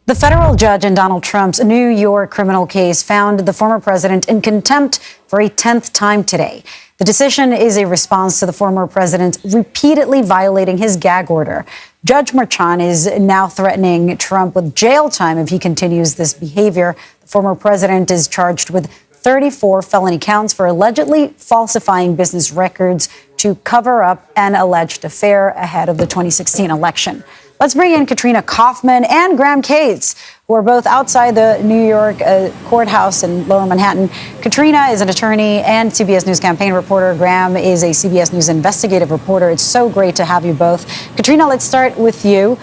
The federal judge in Donald Trump's New York criminal case found the former president in contempt for a 10th time today. The decision is a response to the former president repeatedly violating his gag order. Judge Merchan is now threatening Trump with jail time if he continues this behavior. The former president is charged with 34 felony counts for allegedly falsifying business records to cover up an alleged affair ahead of the 2016 election. Let's bring in Katrina Kaufman and Graham Cates, who are both outside the New York courthouse in Lower Manhattan. Katrina is an attorney and CBS News campaign reporter. Graham is a CBS News investigative reporter. It's so great to have you both. Katrina, let's start with you.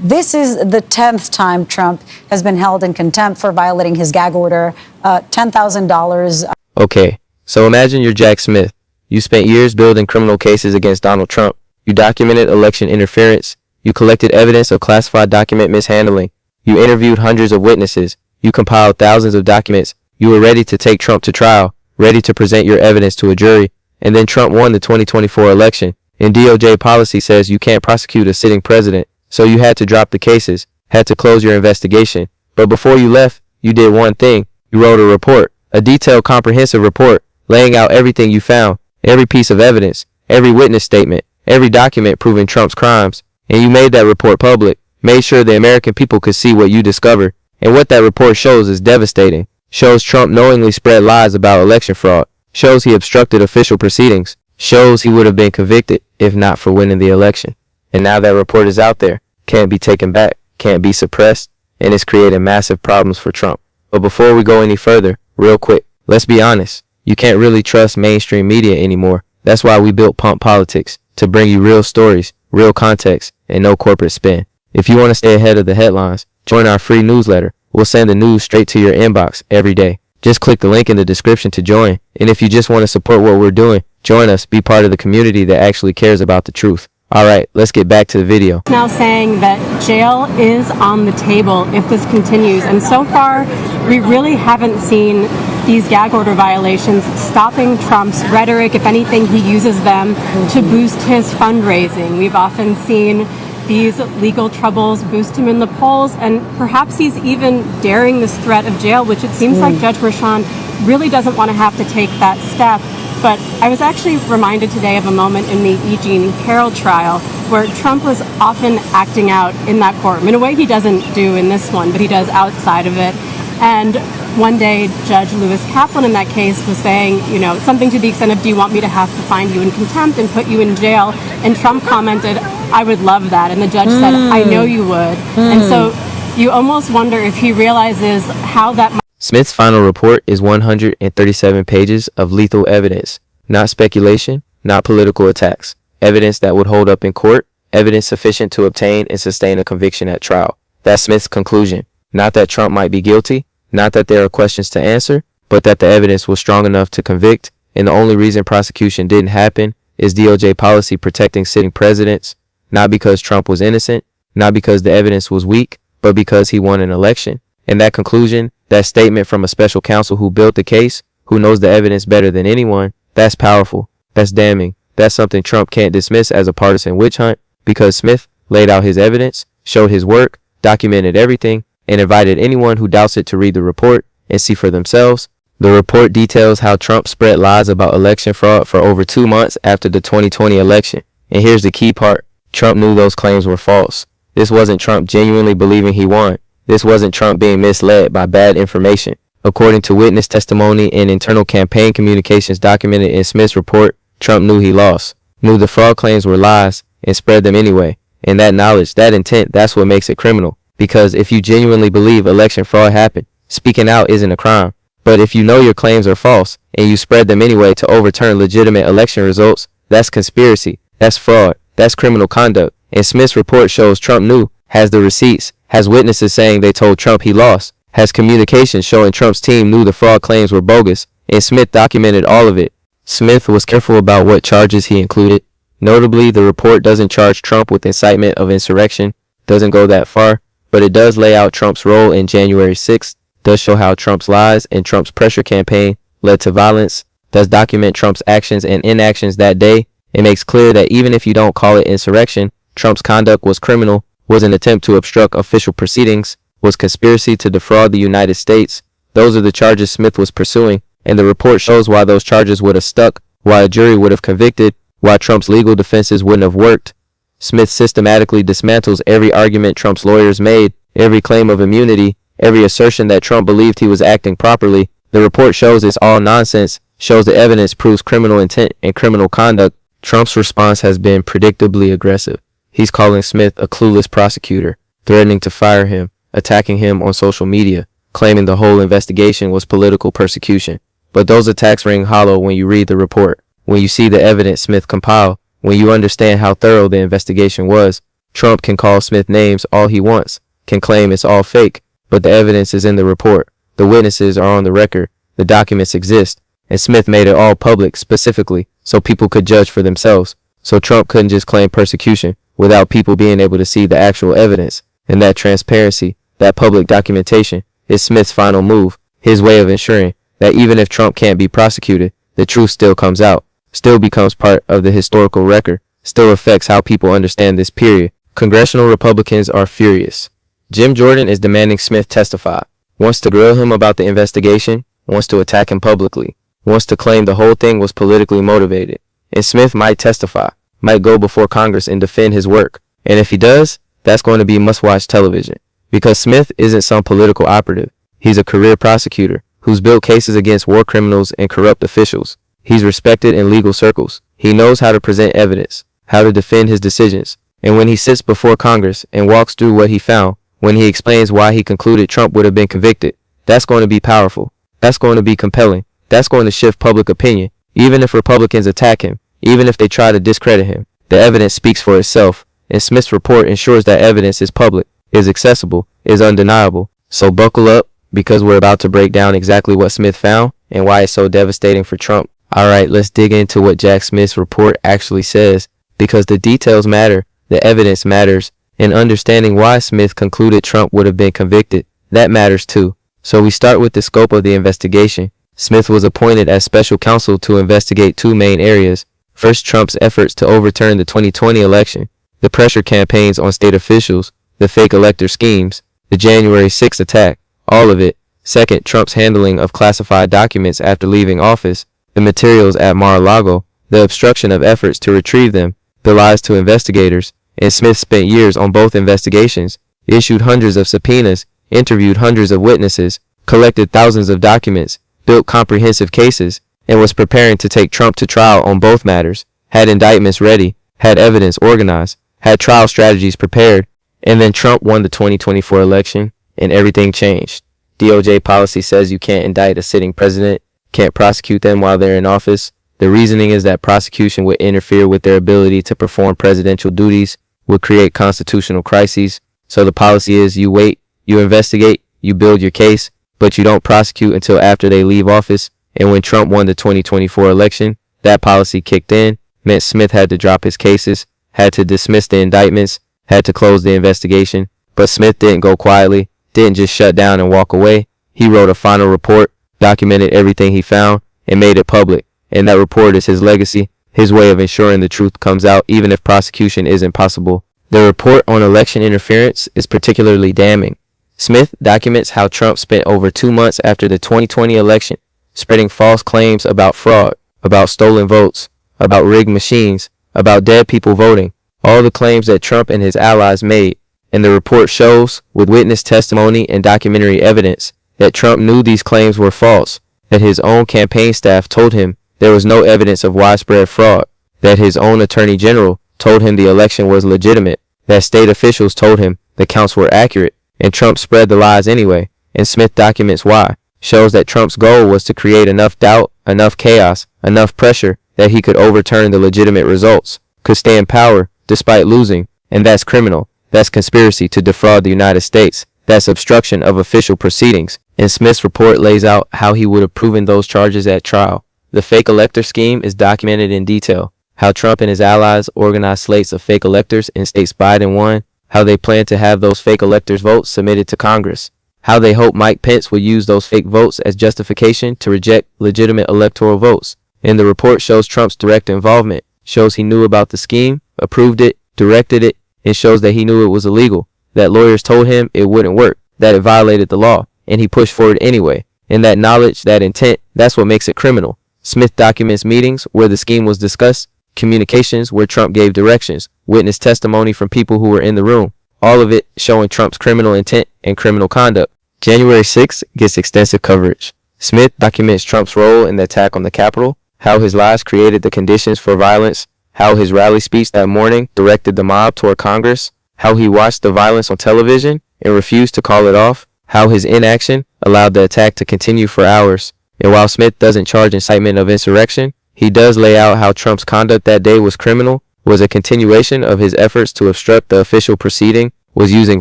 This is the 10th time Trump has been held in contempt for violating his gag order, $10,000. Okay, so imagine you're Jack Smith. You spent years building criminal cases against Donald Trump. You documented election interference. You collected evidence of classified document mishandling. You interviewed hundreds of witnesses. You compiled thousands of documents. You were ready to take Trump to trial, ready to present your evidence to a jury. And then Trump won the 2024 election. And DOJ policy says you can't prosecute a sitting president. So you had to drop the cases, had to close your investigation. But before you left, you did one thing. You wrote a report, a detailed, comprehensive report, laying out everything you found, every piece of evidence, every witness statement, every document proving Trump's crimes. And you made that report public, made sure the American people could see what you discovered. And what that report shows is devastating. Shows Trump knowingly spread lies about election fraud. Shows he obstructed official proceedings. Shows he would have been convicted if not for winning the election. And now that report is out there. Can't be taken back, can't be suppressed, and it's creating massive problems for Trump. But before we go any further, real quick, let's be honest. You can't really trust mainstream media anymore. That's why we built Pump Politics, to bring you real stories, real context, and no corporate spin. If you want to stay ahead of the headlines, join our free newsletter. We'll send the news straight to your inbox every day. Just click the link in the description to join. And if you just want to support what we're doing, join us, be part of the community that actually cares about the truth. All right, let's get back to the video. Now saying that jail is on the table if this continues. And so far, we really haven't seen these gag order violations stopping Trump's rhetoric. If anything, he uses them to boost his fundraising. We've often seen these legal troubles boost him in the polls, and perhaps he's even daring this threat of jail, which it seems like Judge Merchan really doesn't want to have to take that step. But I was actually reminded today of a moment in the E. Jean Carroll trial where Trump was often acting out in that courtroom in a way he doesn't do in this one, but he does outside of it. And one day, Judge Lewis Kaplan in that case was saying, something to the extent of, do you want me to have to find you in contempt and put you in jail? And Trump commented, I would love that. And the judge said, I know you would. And so you almost wonder if he realizes how that Smith's final report is 137 pages of lethal evidence, not speculation, not political attacks, evidence that would hold up in court, evidence sufficient to obtain and sustain a conviction at trial. That's Smith's conclusion. Not that Trump might be guilty, not that there are questions to answer, but that the evidence was strong enough to convict, and the only reason prosecution didn't happen is DOJ policy protecting sitting presidents, not because Trump was innocent, not because the evidence was weak, but because he won an election. And that conclusion, that statement from a special counsel who built the case, who knows the evidence better than anyone, that's powerful, that's damning, that's something Trump can't dismiss as a partisan witch hunt, because Smith laid out his evidence, showed his work, documented everything, and invited anyone who doubts it to read the report and see for themselves. The report details how Trump spread lies about election fraud for over 2 months after the 2020 election. And here's the key part. Trump knew those claims were false. This wasn't Trump genuinely believing he won. This wasn't Trump being misled by bad information. According to witness testimony and internal campaign communications documented in Smith's report, Trump knew he lost, knew the fraud claims were lies, and spread them anyway. And that knowledge, that intent, that's what makes it criminal. Because if you genuinely believe election fraud happened, speaking out isn't a crime. But if you know your claims are false, and you spread them anyway to overturn legitimate election results, that's conspiracy, that's fraud, that's criminal conduct. And Smith's report shows Trump knew, has the receipts, has witnesses saying they told Trump he lost, has communications showing Trump's team knew the fraud claims were bogus, and Smith documented all of it. Smith was careful about what charges he included. Notably, the report doesn't charge Trump with incitement of insurrection, doesn't go that far, but it does lay out Trump's role in January 6th, does show how Trump's lies and Trump's pressure campaign led to violence, does document Trump's actions and inactions that day. It makes clear that even if you don't call it insurrection, Trump's conduct was criminal, was an attempt to obstruct official proceedings, was conspiracy to defraud the United States. Those are the charges Smith was pursuing, and the report shows why those charges would have stuck, why a jury would have convicted, why Trump's legal defenses wouldn't have worked. Smith systematically dismantles every argument Trump's lawyers made, every claim of immunity, every assertion that Trump believed he was acting properly. The report shows it's all nonsense, shows the evidence proves criminal intent and criminal conduct. Trump's response has been predictably aggressive. He's calling Smith a clueless prosecutor, threatening to fire him, attacking him on social media, claiming the whole investigation was political persecution. But those attacks ring hollow when you read the report, when you see the evidence Smith compiled, when you understand how thorough the investigation was. Trump can call Smith names all he wants, can claim it's all fake, but the evidence is in the report. The witnesses are on the record. The documents exist, and Smith made it all public specifically so people could judge for themselves. So Trump couldn't just claim persecution without people being able to see the actual evidence. And that transparency, that public documentation, is Smith's final move, his way of ensuring that even if Trump can't be prosecuted, the truth still comes out, still becomes part of the historical record, still affects how people understand this period. Congressional Republicans are furious. Jim Jordan is demanding Smith testify, wants to grill him about the investigation, wants to attack him publicly, wants to claim the whole thing was politically motivated. And Smith might testify, might go before Congress and defend his work. And if he does, that's going to be must-watch television. Because Smith isn't some political operative. He's a career prosecutor who's built cases against war criminals and corrupt officials. He's respected in legal circles. He knows how to present evidence, how to defend his decisions. And when he sits before Congress and walks through what he found, when he explains why he concluded Trump would have been convicted, that's going to be powerful. That's going to be compelling. That's going to shift public opinion. Even if Republicans attack him, even if they try to discredit him, the evidence speaks for itself. And Smith's report ensures that evidence is public, is accessible, is undeniable. So buckle up, because we're about to break down exactly what Smith found and why it's so devastating for Trump. Alright, let's dig into what Jack Smith's report actually says, because the details matter, the evidence matters, and understanding why Smith concluded Trump would have been convicted, that matters too. So we start with the scope of the investigation. Smith was appointed as special counsel to investigate two main areas. First, Trump's efforts to overturn the 2020 election, the pressure campaigns on state officials, the fake elector schemes, the January 6th attack, all of it. Second, Trump's handling of classified documents after leaving office, the materials at Mar-a-Lago, the obstruction of efforts to retrieve them, the lies to investigators. And Smith spent years on both investigations, issued hundreds of subpoenas, interviewed hundreds of witnesses, collected thousands of documents, built comprehensive cases, and was preparing to take Trump to trial on both matters, had indictments ready, had evidence organized, had trial strategies prepared. And then Trump won the 2024 election, and everything changed. DOJ policy says you can't indict a sitting president, can't prosecute them while they're in office. The reasoning is that prosecution would interfere with their ability to perform presidential duties, would create constitutional crises. So the policy is you wait, you investigate, you build your case, but you don't prosecute until after they leave office. And when Trump won the 2024 election, that policy kicked in, meant Smith had to drop his cases, had to dismiss the indictments, had to close the investigation. But Smith didn't go quietly, didn't just shut down and walk away. He wrote a final report, documented everything he found, and made it public. And that report is his legacy, his way of ensuring the truth comes out even if prosecution isn't possible. The report on election interference is particularly damning. Smith documents how Trump spent over 2 months after the 2020 election spreading false claims about fraud, about stolen votes, about rigged machines, about dead people voting, all the claims that Trump and his allies made. And the report shows, with witness testimony and documentary evidence, that Trump knew these claims were false, that his own campaign staff told him there was no evidence of widespread fraud, that his own attorney general told him the election was legitimate, that state officials told him the counts were accurate, and Trump spread the lies anyway. And Smith documents why, shows that Trump's goal was to create enough doubt, enough chaos, enough pressure that he could overturn the legitimate results, could stay in power despite losing. And that's criminal. That's conspiracy to defraud the United States. That's obstruction of official proceedings. And Smith's report lays out how he would have proven those charges at trial. The fake elector scheme is documented in detail. How Trump and his allies organized slates of fake electors in states Biden won. How they plan to have those fake electors' votes submitted to Congress. How they hope Mike Pence would use those fake votes as justification to reject legitimate electoral votes. And the report shows Trump's direct involvement, shows he knew about the scheme, approved it, directed it, and shows that he knew it was illegal, that lawyers told him it wouldn't work, that it violated the law, and he pushed forward anyway. And that knowledge, that intent, that's what makes it criminal. Smith documents meetings where the scheme was discussed, communications where Trump gave directions, witness testimony from people who were in the room, all of it showing Trump's criminal intent and criminal conduct. January 6th gets extensive coverage. Smith documents Trump's role in the attack on the Capitol, how his lies created the conditions for violence, how his rally speech that morning directed the mob toward Congress, how he watched the violence on television and refused to call it off, how his inaction allowed the attack to continue for hours. And while Smith doesn't charge incitement of insurrection, he does lay out how Trump's conduct that day was criminal, was a continuation of his efforts to obstruct the official proceeding, was using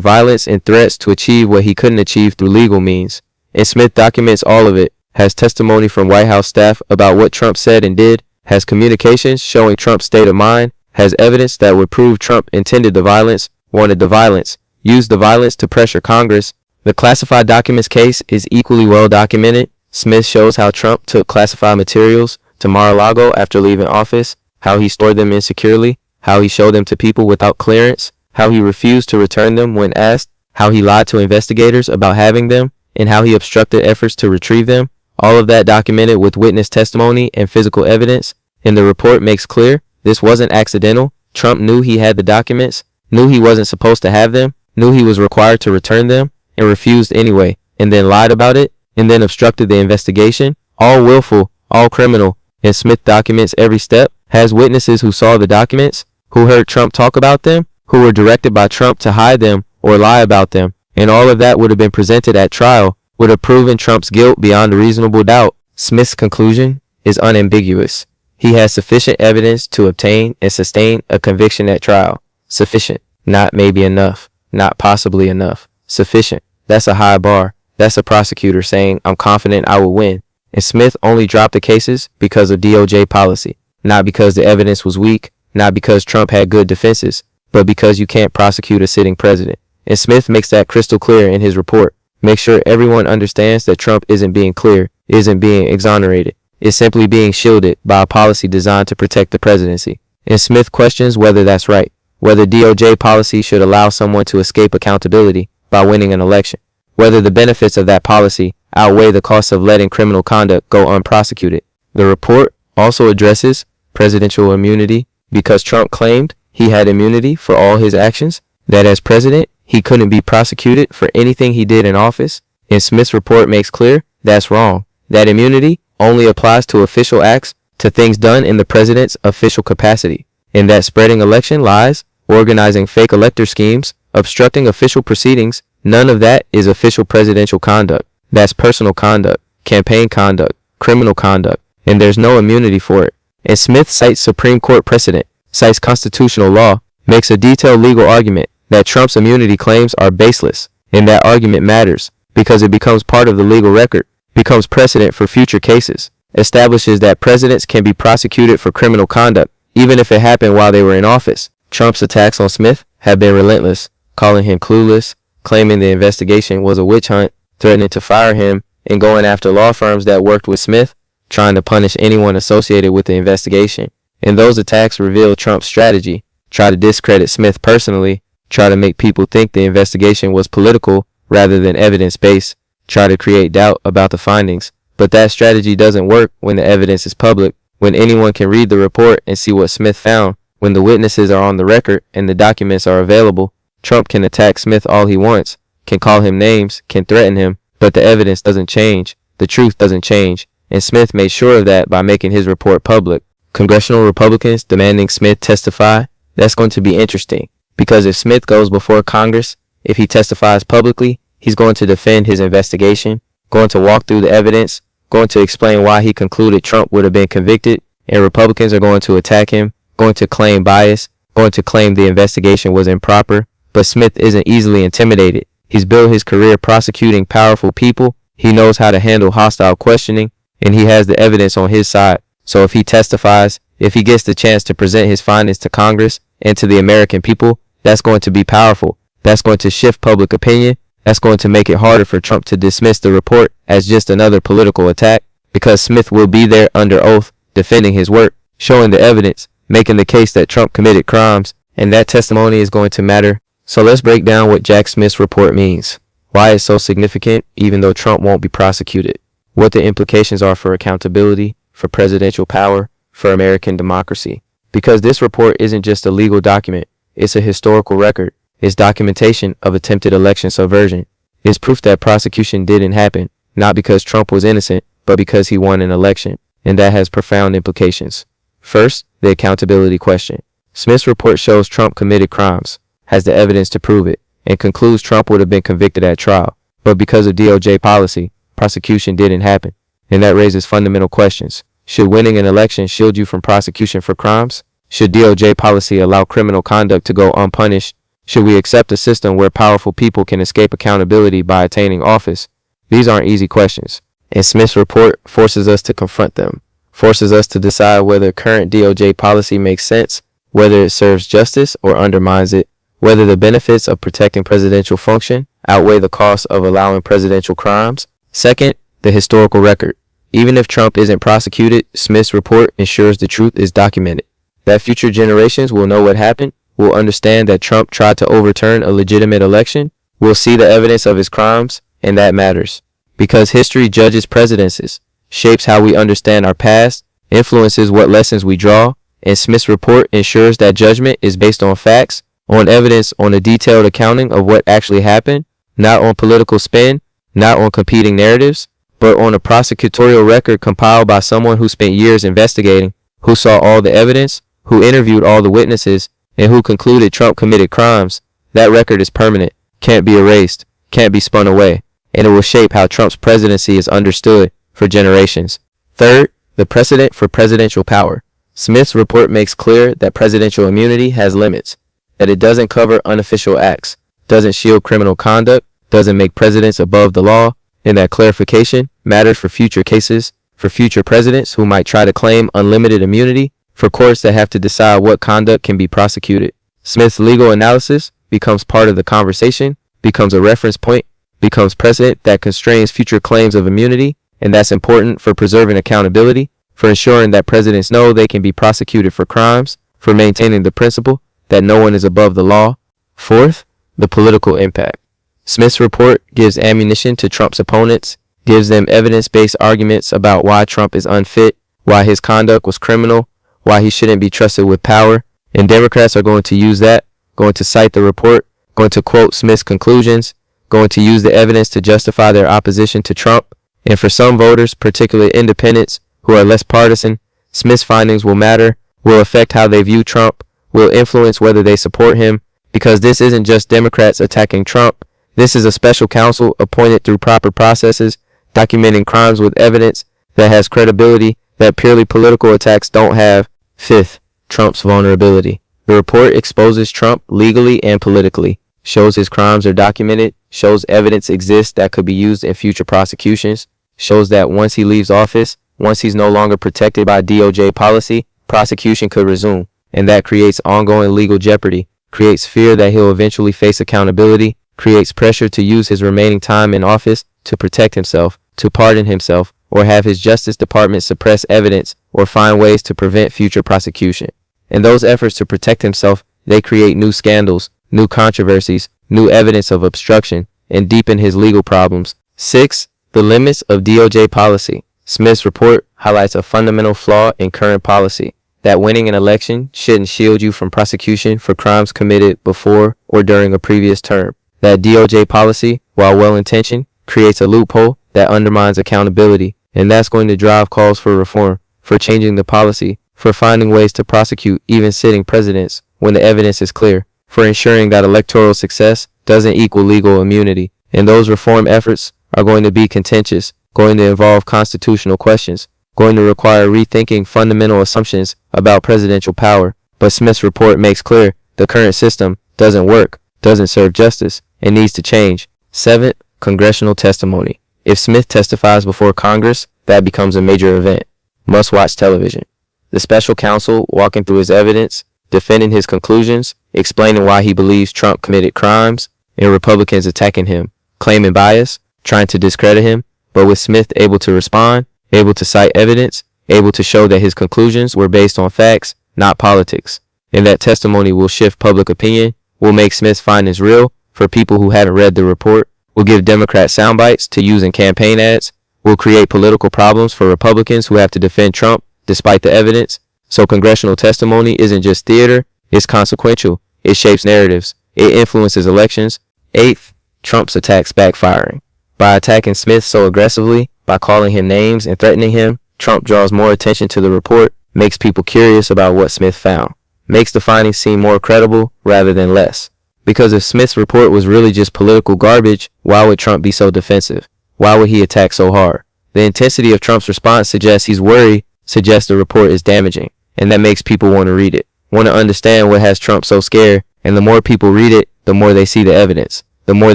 violence and threats to achieve what he couldn't achieve through legal means. And Smith documents all of it, has testimony from White House staff about what Trump said and did, has communications showing Trump's state of mind, has evidence that would prove Trump intended the violence, wanted the violence, used the violence to pressure Congress. The classified documents case is equally well documented. Smith shows how Trump took classified materials to Mar-a-Lago after leaving office, how he stored them insecurely, how he showed them to people without clearance, how he refused to return them when asked, how he lied to investigators about having them, and how he obstructed efforts to retrieve them. All of that documented with witness testimony and physical evidence. And the report makes clear this wasn't accidental. Trump knew he had the documents, knew he wasn't supposed to have them, knew he was required to return them, and refused anyway, and then lied about it, and then obstructed the investigation. All willful, all criminal. And Smith documents every step, has witnesses who saw the documents, who heard Trump talk about them, who were directed by Trump to hide them or lie about them. And all of that would have been presented at trial, would have proven Trump's guilt beyond a reasonable doubt. Smith's conclusion is unambiguous. He has sufficient evidence to obtain and sustain a conviction at trial. Sufficient, not maybe enough, not possibly enough. Sufficient. That's a high bar. That's a prosecutor saying, I'm confident I will win. And Smith only dropped the cases because of DOJ policy, not because the evidence was weak, not because Trump had good defenses, but because you can't prosecute a sitting president. And Smith makes that crystal clear in his report. Make sure everyone understands that Trump isn't being clear, isn't being exonerated, is simply being shielded by a policy designed to protect the presidency. And Smith questions whether that's right, whether DOJ policy should allow someone to escape accountability by winning an election, whether the benefits of that policy outweigh the costs of letting criminal conduct go unprosecuted. The report also addresses presidential immunity because Trump claimed he had immunity for all his actions, that as president, he couldn't be prosecuted for anything he did in office. And Smith's report makes clear that's wrong. That immunity only applies to official acts, to things done in the president's official capacity, and that spreading election lies, organizing fake elector schemes, obstructing official proceedings, none of that is official presidential conduct. That's personal conduct, campaign conduct, criminal conduct, and there's no immunity for it. And Smith cites Supreme Court precedent, cites constitutional law, makes a detailed legal argument that Trump's immunity claims are baseless, and that argument matters because it becomes part of the legal record, becomes precedent for future cases, establishes that presidents can be prosecuted for criminal conduct, even if it happened while they were in office. Trump's attacks on Smith have been relentless, calling him clueless, claiming the investigation was a witch hunt, threatening to fire him, and going after law firms that worked with Smith, trying to punish anyone associated with the investigation. And those attacks reveal Trump's strategy, try to discredit Smith personally, try to make people think the investigation was political rather than evidence-based, try to create doubt about the findings. But that strategy doesn't work when the evidence is public, when anyone can read the report and see what Smith found, when the witnesses are on the record and the documents are available. Trump can attack Smith all he wants, can call him names, can threaten him, but the evidence doesn't change, the truth doesn't change, and Smith made sure of that by making his report public. Congressional Republicans demanding Smith testify, that's going to be interesting, because if Smith goes before Congress, if he testifies publicly, he's going to defend his investigation, going to walk through the evidence, going to explain why he concluded Trump would have been convicted, and Republicans are going to attack him, going to claim bias, going to claim the investigation was improper. But Smith isn't easily intimidated. He's built his career prosecuting powerful people. He knows how to handle hostile questioning, and he has the evidence on his side. So if he testifies, if he gets the chance to present his findings to Congress and to the American people, that's going to be powerful. That's going to shift public opinion. That's going to make it harder for Trump to dismiss the report as just another political attack, because Smith will be there under oath, defending his work, showing the evidence, making the case that Trump committed crimes, and that testimony is going to matter. So let's break down what Jack Smith's report means. why it's so significant even though Trump won't be prosecuted, what the implications are for accountability, for presidential power, for American democracy. Because this report isn't just a legal document, it's a historical record. It's documentation of attempted election subversion. It's proof that prosecution didn't happen, not because Trump was innocent, but because he won an election. And that has profound implications. First, the accountability question. Smith's report shows Trump committed crimes, has the evidence to prove it, and concludes Trump would have been convicted at trial. But because of DOJ policy, prosecution didn't happen. And that raises fundamental questions. Should winning an election shield you from prosecution for crimes? Should DOJ policy allow criminal conduct to go unpunished? Should we accept a system where powerful people can escape accountability by attaining office? These aren't easy questions, and Smith's report forces us to confront them, forces us to decide whether current DOJ policy makes sense, whether it serves justice or undermines it, whether the benefits of protecting presidential function outweigh the costs of allowing presidential crimes. Second, the historical record. Even if Trump isn't prosecuted, Smith's report ensures the truth is documented, that future generations will know what happened, will understand that Trump tried to overturn a legitimate election, will see the evidence of his crimes, and that matters. Because history judges presidencies, shapes how we understand our past, influences what lessons we draw, and Smith's report ensures that judgment is based on facts, on evidence, on a detailed accounting of what actually happened, not on political spin, not on competing narratives, but on a prosecutorial record compiled by someone who spent years investigating, who saw all the evidence, who interviewed all the witnesses, and who concluded Trump committed crimes. That record is permanent, can't be erased, can't be spun away, and it will shape how Trump's presidency is understood for generations. Third, the precedent for presidential power. Smith's report makes clear that presidential immunity has limits, that it doesn't cover unofficial acts, doesn't shield criminal conduct, doesn't make presidents above the law, and that clarification matters for future cases, for future presidents who might try to claim unlimited immunity, for courts that have to decide what conduct can be prosecuted. Smith's legal analysis becomes part of the conversation, becomes a reference point, becomes precedent that constrains future claims of immunity, and that's important for preserving accountability, for ensuring that presidents know they can be prosecuted for crimes, for maintaining the principle that no one is above the law. Fourth, the political impact. Smith's report gives ammunition to Trump's opponents, gives them evidence-based arguments about why Trump is unfit, why his conduct was criminal, why he shouldn't be trusted with power, and Democrats are going to use that, going to cite the report, going to quote Smith's conclusions, going to use the evidence to justify their opposition to Trump. And for some voters, particularly independents who are less partisan, Smith's findings will matter, will affect how they view Trump, will influence whether they support him, because this isn't just Democrats attacking Trump. This is a special counsel appointed through proper processes, documenting crimes with evidence that has credibility that purely political attacks don't have. Fifth, Trump's vulnerability. The report exposes Trump legally and politically, shows his crimes are documented, shows evidence exists that could be used in future prosecutions, shows that once he leaves office, once he's no longer protected by DOJ policy, prosecution could resume, and that creates ongoing legal jeopardy, creates fear that he'll eventually face accountability, creates pressure to use his remaining time in office to protect himself, to pardon himself, or have his Justice Department suppress evidence or find ways to prevent future prosecution. And those efforts to protect himself, they create new scandals, new controversies, new evidence of obstruction, and deepen his legal problems. 6. The limits of DOJ policy. Smith's report highlights a fundamental flaw in current policy, that winning an election shouldn't shield you from prosecution for crimes committed before or during a previous term. That DOJ policy, while well-intentioned, creates a loophole that undermines accountability, and that's going to drive calls for reform, for changing the policy, for finding ways to prosecute even sitting presidents when the evidence is clear, for ensuring that electoral success doesn't equal legal immunity. And those reform efforts are going to be contentious, going to involve constitutional questions, going to require rethinking fundamental assumptions about presidential power. But Smith's report makes clear the current system doesn't work, doesn't serve justice, and needs to change. 7. Congressional testimony. If Smith testifies before Congress, that becomes a major event. Must-watch television. The special counsel walking through his evidence, defending his conclusions, explaining why he believes Trump committed crimes, and Republicans attacking him, claiming bias, trying to discredit him, but with Smith able to respond, able to cite evidence, able to show that his conclusions were based on facts, not politics. And that testimony will shift public opinion, will make Smith's findings real for people who haven't read the report, will give Democrats sound bites to use in campaign ads, will create political problems for Republicans who have to defend Trump despite the evidence. So congressional testimony isn't just theater, it's consequential. It shapes narratives. It influences elections. Eighth, Trump's attacks backfiring. By attacking Smith so aggressively, by calling him names and threatening him, Trump draws more attention to the report, makes people curious about what Smith found, makes the findings seem more credible rather than less. Because if Smith's report was really just political garbage, why would Trump be so defensive? Why would he attack so hard? The intensity of Trump's response suggests he's worried, suggests the report is damaging, and that makes people want to read it, want to understand what has Trump so scared, and the more people read it, the more they see the evidence, the more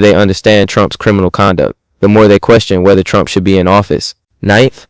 they understand Trump's criminal conduct, the more they question whether Trump should be in office. Ninth,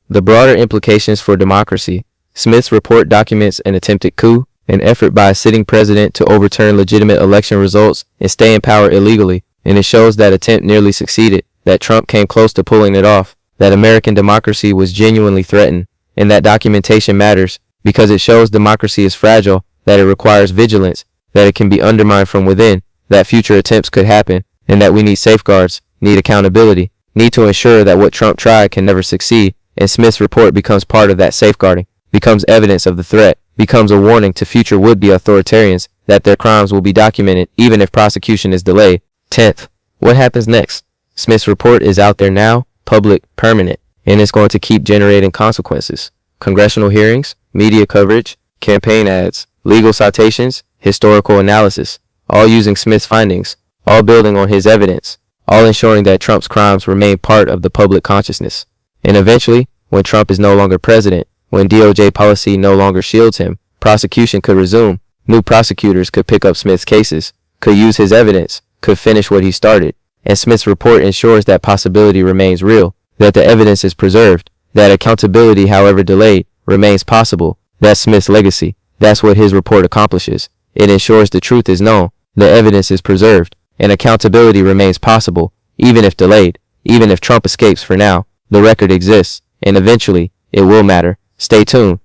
the broader implications for democracy. Smith's report documents an attempted coup, an effort by a sitting president to overturn legitimate election results and stay in power illegally, and it shows that attempt nearly succeeded, that Trump came close to pulling it off, that American democracy was genuinely threatened, and that documentation matters because it shows democracy is fragile, that it requires vigilance, that it can be undermined from within, that future attempts could happen, and that we need safeguards, need accountability, need to ensure that what Trump tried can never succeed, and Smith's report becomes part of that safeguarding, becomes evidence of the threat, becomes a warning to future would-be authoritarians that their crimes will be documented even if prosecution is delayed. 10th, what happens next? Smith's report is out there now, public, permanent, and it's going to keep generating consequences. Congressional hearings, media coverage, campaign ads, legal citations, historical analysis, all using Smith's findings, all building on his evidence, all ensuring that Trump's crimes remain part of the public consciousness. And eventually, when Trump is no longer president, when DOJ policy no longer shields him, prosecution could resume. New prosecutors could pick up Smith's cases, could use his evidence, could finish what he started. And Smith's report ensures that possibility remains real, that the evidence is preserved, that accountability, however delayed, remains possible. That's Smith's legacy. That's what his report accomplishes. It ensures the truth is known, the evidence is preserved, and accountability remains possible, even if delayed, even if Trump escapes for now. The record exists, and eventually, it will matter. Stay tuned.